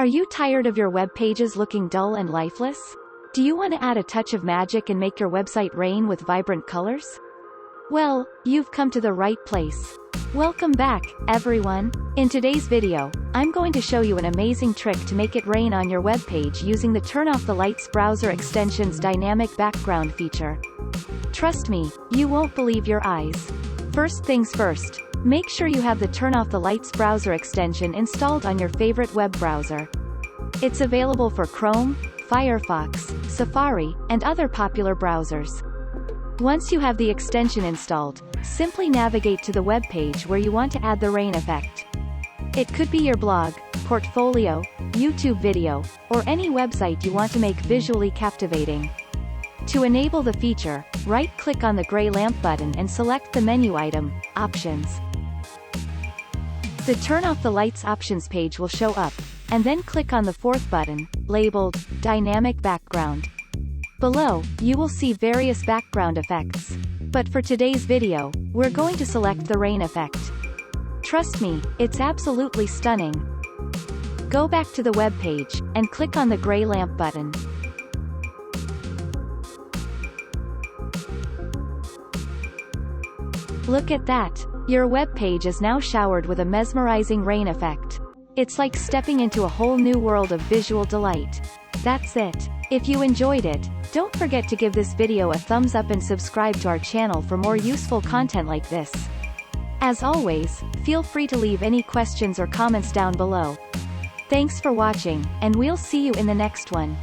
Are you tired of your web pages looking dull and lifeless? Do you want to add a touch of magic and make your website rain with vibrant colors? Well, you've come to the right place. Welcome back, everyone. In today's video, I'm going to show you an amazing trick to make it rain on your web page using the Turn Off the Lights browser extension's dynamic background feature. Trust me, you won't believe your eyes. First things first, make sure you have the Turn Off the Lights browser extension installed on your favorite web browser. It's available for Chrome, FIREFOX, Safari, and other popular browsers. Once you have the extension installed, simply navigate to the web page where you want to add the rain effect. It could be your blog, portfolio, YouTube video, or any website you want to make visually captivating. To enable the feature, right-click on the gray lamp button and select the menu item, Options. The Turn Off the Lights options page will show up, and then click on the fourth button, labeled Dynamic Background. Below, you will see various background effects. But for today's video, we're going to select the rain effect. Trust me, it's absolutely stunning. Go back to the web page, and click on the gray lamp button. Look at that! Your web page is now showered with a mesmerizing rain effect. It's like stepping into a whole new world of visual delight. That's it. If you enjoyed it, don't forget to give this video a thumbs up and subscribe to our channel for more useful content like this. As always, feel free to leave any questions or comments down below. Thanks for watching, and we'll see you in the next one.